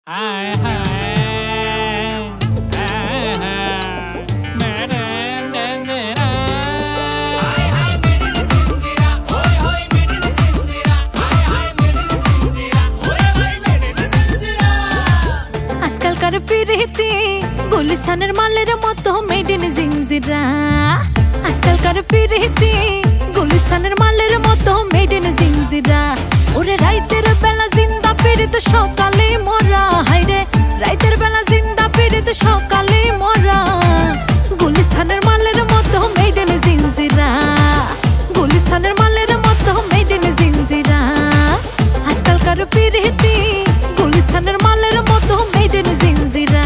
आए हाय मेरे जंजीरा हाय हाय मेरे जंजीरा ओए होय मेरे जंजीरा हाय हाय मेरे जंजीरा ओए होय मेरे जंजीरा আজকালকার পিরিতি গুলিস্তানের মালের মতো মেড ইন জিঞ্জিরা আজকালকার পিরিতি গুলিস্তানের মালের মতো মেড ইন জিঞ্জিরা ওরে রাইতের বেলা জিন্দা পিরিত সকালে মরা হায়রে রাইতের বেলা জিন্দা পিরিত সকালে মরা গুলিস্তানের মালের মতো মেড ইন জিঞ্জিরা গুলিস্তানের মালের মতো মেড ইন জিঞ্জিরা আজকালকার পিরিতি গুলিস্তানের মালের মতো মেড ইন জিঞ্জিরা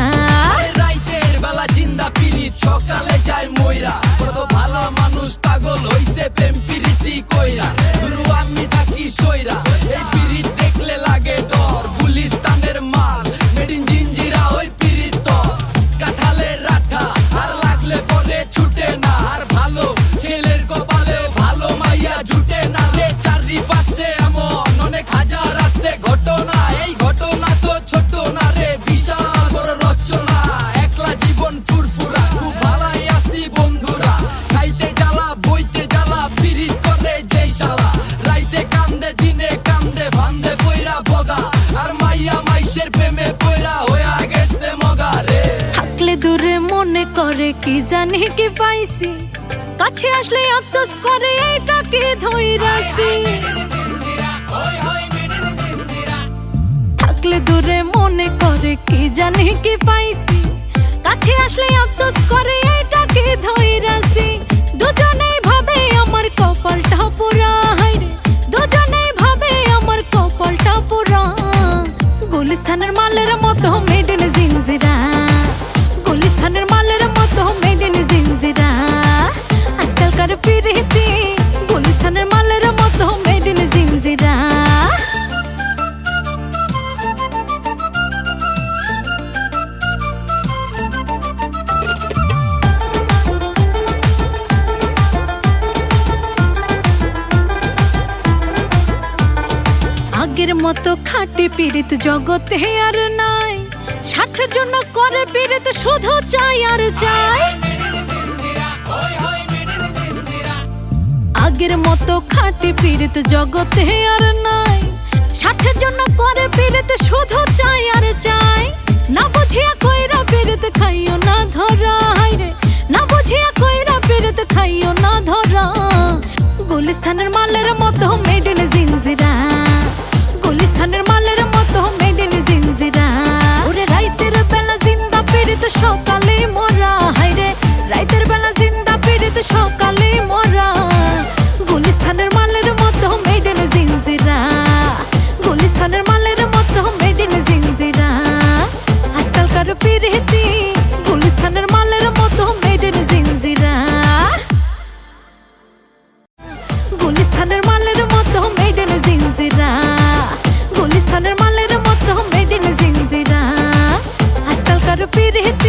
রাইতের বেলা জিন্দা পিরিত সকালে যায় ময়রা কত ভালো মানুষ পাগল হইছে প্রেম পিরিতি কইরা দুরু আমি থাকি সইরা এই পিরিত দেখলে লাগে ডর গুলিস্তানের মাল মেড ইন জিঞ্জিরা ওই পিরিত তো কাঁঠালের রাঠা আর লাগলে পরে ছুটে না আর ভালো ছেলের কপালে ভালো মাইয়া জুটে না রে চারিপাশে এমন অনেক হাজার আছে ঘটনা এই ঘটনা তো ছোট না রে বিশাল বড় রচনা একলা জীবন ফুরফুরা খুব ভালাই আছি বন্ধুরা খাইতে জ্বালা বইতে জ্বালা পিরিত করে যেই শালা রাইতে কান্দে দিনে কান্দে ফান্দে পইরা বগা আর মাইয়া মাইশের প্রেমে পইরা হইয়া গেছে মগা রে থাকলে দূরে মনে করে কি জানি কি পাইছি কাছে আসলে আফসোস করে এটা কি ধইরাছি ओए होय मेरे जंजीरा থাকলে দূরে মনে করে কি জানি কি পাইছি কাছে আসলে আফসোস করে এটা কি ধইরাছি দুজনেই ভাবে আমার কপালটা পুরা হায়রে দুজনেই ভাবে আমার কপালটা পুরা গুলিস্তানের মালের মতো মেড ইন জিঞ্জিরা গুলিস্তানের মালের মতো মেড ইন জিঞ্জিরা আজকালকার পিরিতি গুলিস্তানের মালের মতো মেড ইন জিঞ্জিরা আগের মতো খাঁটি পিরিত জগতে আর নাই স্বার্থের জন্য করে পিরিত শুধু চাই আর চাই ओए होय मेरे जंजीरा আগের মতো খাঁটি পিরিত জগতে আর নাই স্বার্থের জন্য করে পিরিত শুধু চাই আর চাই না বুঝিয়া কইরা পিরিত খাইও না ধরা হায়রে না বুঝিয়া কইরা পিরিত খাইও না ধরা গুলিস্তানের মালের মতো মেড ইন জিঞ্জিরা গুলিস্তানের মালের মতো মেড ইন জিঞ্জিরা ওরে রাইতের বেলা জিন্দা পিরিত সকালে মরা হায়রে রাইতের বেলা জিন্দা পিরিত সকালে মরা গুলিস্তানের মালের মতো মেড ইন জিঞ্জিরা গুলিস্তানের মালের মতো মেড ইন জিঞ্জিরা আজকালকার পিরিতি গুলিস্তানের মালের মতো মেড ইন জিঞ্জিরা গুলিস্তানের মালের মতো মেড ইন জিঞ্জিরা গুলিস্তানের মালের মতো মেড ইন জিঞ্জিরা আজকালকার পিরিতি